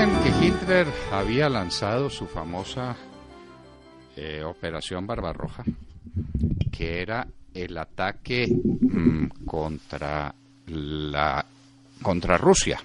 Recuerden que Hitler había lanzado su famosa Operación Barbarroja, que era el ataque contra Rusia,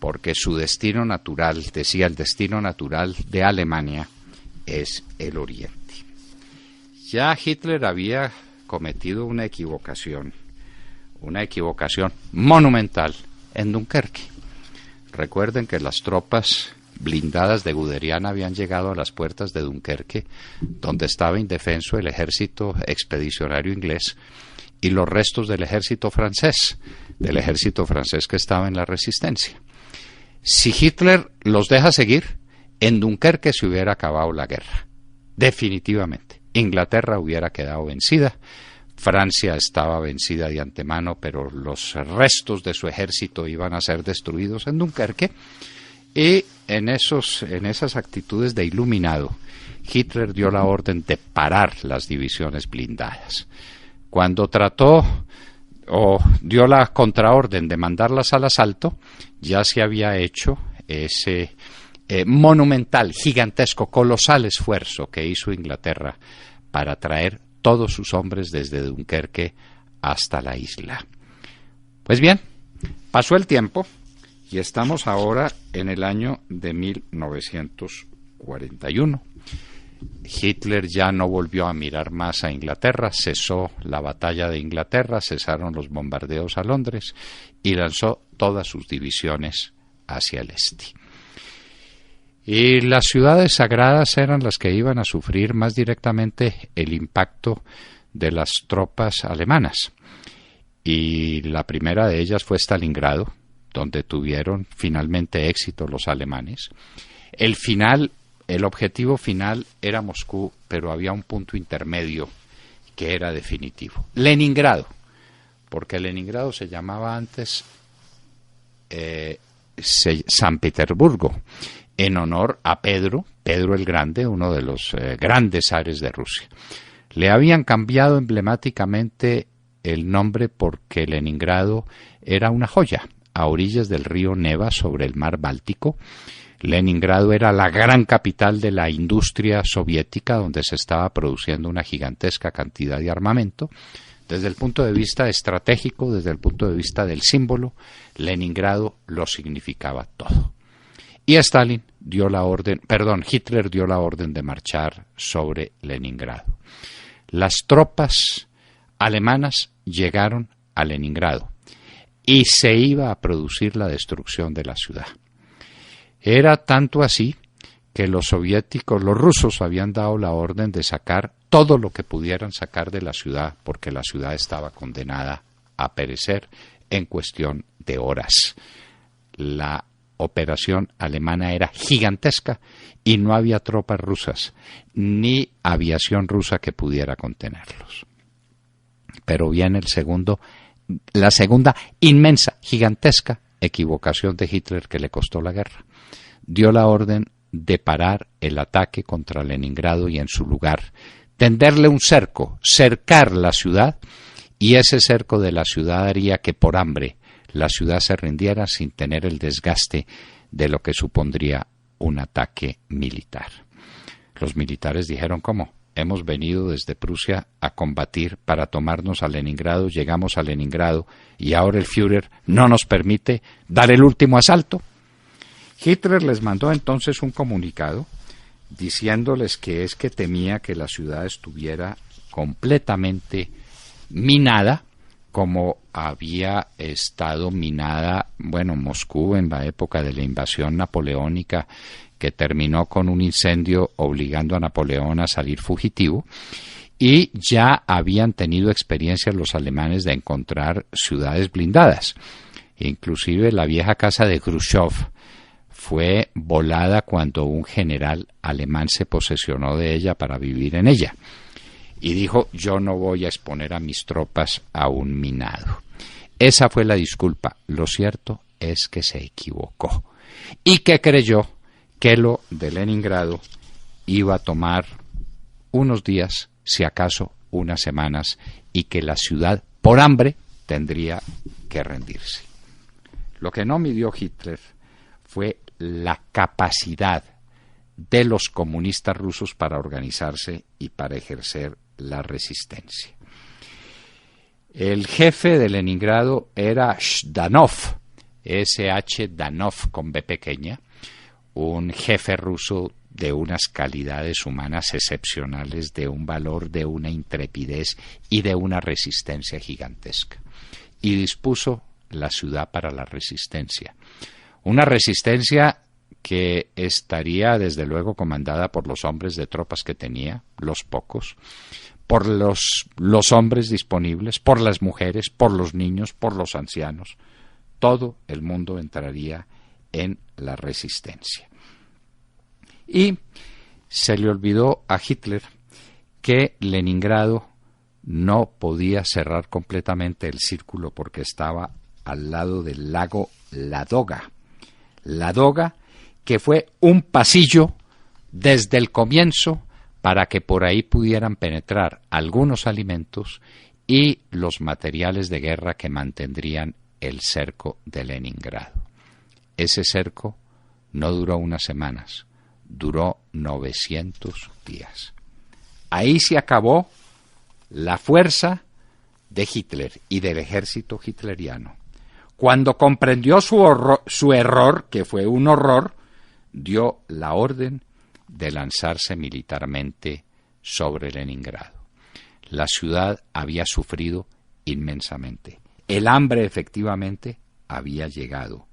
porque su destino natural, decía, el destino natural de Alemania es el Oriente. Ya Hitler había cometido una equivocación monumental en Dunkerque. Recuerden que las tropas blindadas de Guderian habían llegado a las puertas de Dunkerque, donde estaba indefenso el ejército expedicionario inglés y los restos del ejército francés que estaba en la resistencia. Si Hitler los deja seguir, en Dunkerque se hubiera acabado la guerra, definitivamente. Inglaterra hubiera quedado vencida, Francia estaba vencida de antemano, pero los restos de su ejército iban a ser destruidos en Dunkerque. Y en esas actitudes de iluminado, Hitler dio la orden de parar las divisiones blindadas. Cuando dio la contraorden de mandarlas al asalto, ya se había hecho ese monumental, gigantesco, colosal esfuerzo que hizo Inglaterra para traer todos sus hombres desde Dunkerque hasta la isla. Pues bien, pasó el tiempo y estamos ahora en el año de 1941. Hitler ya no volvió a mirar más a Inglaterra, cesó la batalla de Inglaterra, cesaron los bombardeos a Londres y lanzó todas sus divisiones hacia el este. Y las ciudades sagradas eran las que iban a sufrir más directamente el impacto de las tropas alemanas. Y la primera de ellas fue Stalingrado, donde tuvieron finalmente éxito los alemanes. El objetivo final era Moscú, pero había un punto intermedio que era definitivo. Leningrado, porque Leningrado se llamaba antes San Petersburgo, en honor a Pedro el Grande, uno de los grandes zares de Rusia. Le habían cambiado emblemáticamente el nombre porque Leningrado era una joya, a orillas del río Neva sobre el mar Báltico. Leningrado era la gran capital de la industria soviética, donde se estaba produciendo una gigantesca cantidad de armamento. Desde el punto de vista estratégico, desde el punto de vista del símbolo, Leningrado lo significaba todo. Y Hitler dio la orden de marchar sobre Leningrado. Las tropas alemanas llegaron a Leningrado y se iba a producir la destrucción de la ciudad. Era tanto así que los rusos habían dado la orden de sacar todo lo que pudieran sacar de la ciudad, porque la ciudad estaba condenada a perecer en cuestión de horas. La operación alemana era gigantesca y no había tropas rusas ni aviación rusa que pudiera contenerlos. Pero viene la segunda inmensa, gigantesca equivocación de Hitler que le costó la guerra. Dio la orden de parar el ataque contra Leningrado y en su lugar tenderle un cerco, cercar la ciudad, y ese cerco de la ciudad haría que por hambre la ciudad se rindiera sin tener el desgaste de lo que supondría un ataque militar. Los militares dijeron: ¿cómo? Hemos venido desde Prusia a combatir para tomarnos a Leningrado, llegamos a Leningrado y ahora el Führer no nos permite dar el último asalto. Hitler les mandó entonces un comunicado diciéndoles que temía que la ciudad estuviera completamente minada, como había estado minada, Moscú en la época de la invasión napoleónica, que terminó con un incendio obligando a Napoleón a salir fugitivo, y ya habían tenido experiencia los alemanes de encontrar ciudades blindadas. Inclusive la vieja casa de Khrushchev fue volada cuando un general alemán se posesionó de ella para vivir en ella. Y dijo: yo no voy a exponer a mis tropas a un minado. Esa fue la disculpa. Lo cierto es que se equivocó y que creyó que lo de Leningrado iba a tomar unos días, si acaso unas semanas, y que la ciudad, por hambre, tendría que rendirse. Lo que no midió Hitler fue la capacidad de los comunistas rusos para organizarse y para ejercer la resistencia. El jefe de Leningrado era Zhdanov, S.H. Danov con B pequeña, un jefe ruso de unas calidades humanas excepcionales, de un valor, de una intrepidez y de una resistencia gigantesca. Y dispuso la ciudad para la resistencia. Una resistencia que estaría desde luego comandada por los hombres de tropas que tenía, los pocos, por los hombres disponibles, por las mujeres, por los niños, por los ancianos. Todo el mundo entraría en la resistencia. Y se le olvidó a Hitler que Leningrado no podía cerrar completamente el círculo porque estaba al lado del lago Ladoga. Ladoga, que fue un pasillo desde el comienzo para que por ahí pudieran penetrar algunos alimentos y los materiales de guerra que mantendrían el cerco de Leningrado. Ese cerco no duró unas semanas, duró 900 días. Ahí se acabó la fuerza de Hitler y del ejército hitleriano. Cuando comprendió su error, que fue un horror, dio la orden de lanzarse militarmente sobre Leningrado. La ciudad había sufrido inmensamente. El hambre efectivamente había llegado.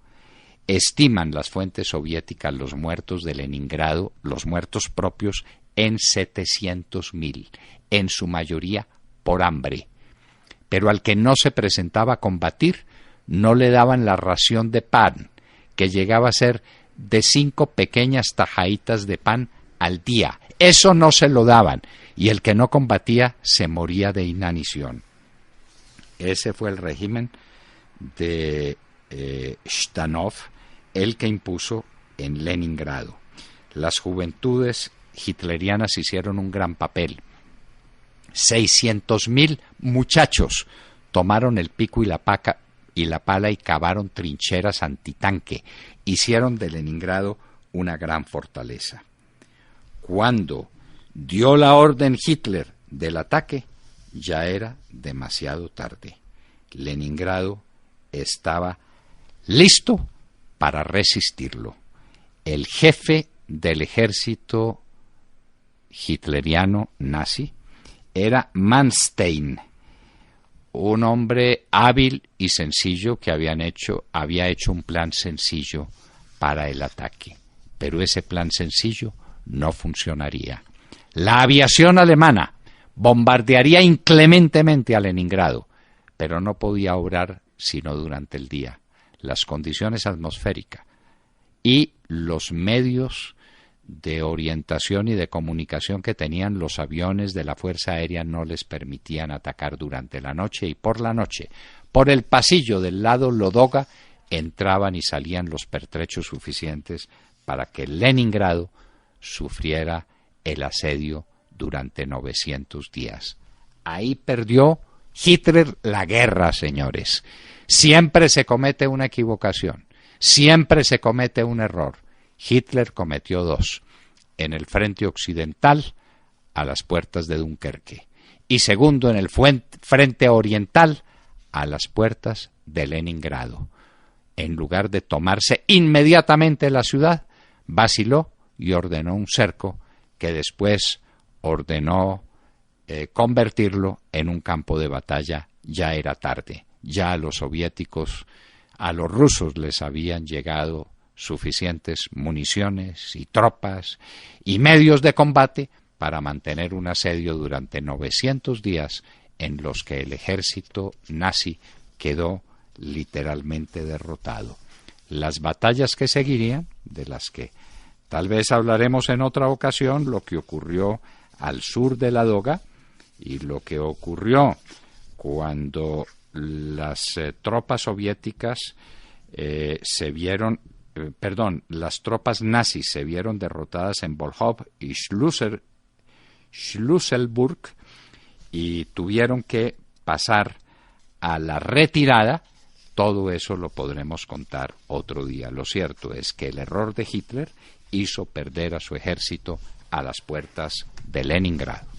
Estiman las fuentes soviéticas los muertos de Leningrado, los muertos propios, en 700.000, en su mayoría por hambre. Pero al que no se presentaba a combatir, no le daban la ración de pan, que llegaba a ser de 5 pequeñas tajaditas de pan al día. Eso no se lo daban, y el que no combatía se moría de inanición. Ese fue el régimen de Zhdanov, el que impuso en Leningrado. Las juventudes hitlerianas hicieron un gran papel. 600.000 muchachos tomaron el pico y la pala y cavaron trincheras antitanque. Hicieron de Leningrado una gran fortaleza. Cuando dio la orden Hitler del ataque, ya era demasiado tarde. Leningrado estaba listo para resistirlo. El jefe del ejército hitleriano nazi era Manstein, un hombre hábil y sencillo que había hecho un plan sencillo para el ataque. Pero ese plan sencillo no funcionaría. La aviación alemana bombardearía inclementemente a Leningrado, pero no podía obrar sino durante el día. Las condiciones atmosféricas y los medios de orientación y de comunicación que tenían los aviones de la Fuerza Aérea no les permitían atacar durante la noche, y por la noche, por el pasillo del lado Ladoga, entraban y salían los pertrechos suficientes para que Leningrado sufriera el asedio durante 900 días. Ahí perdió Hitler la guerra, señores. Siempre se comete una equivocación, siempre se comete un error. Hitler cometió 2, en el frente occidental, a las puertas de Dunkerque, y segundo, en el frente oriental, a las puertas de Leningrado. En lugar de tomarse inmediatamente la ciudad, vaciló y ordenó un cerco que después ordenó convertirlo en un campo de batalla. Ya era tarde, ya a los soviéticos, a los rusos les habían llegado suficientes municiones y tropas y medios de combate para mantener un asedio durante 900 días en los que el ejército nazi quedó literalmente derrotado. Las batallas que seguirían, de las que tal vez hablaremos en otra ocasión, lo que ocurrió al sur de Ladoga y lo que ocurrió cuando las tropas soviéticas las tropas nazis se vieron derrotadas en Volkhov y Schlusselburg y tuvieron que pasar a la retirada todo eso lo podremos contar otro día. Lo cierto es que el error de Hitler hizo perder a su ejército a las puertas de Leningrado.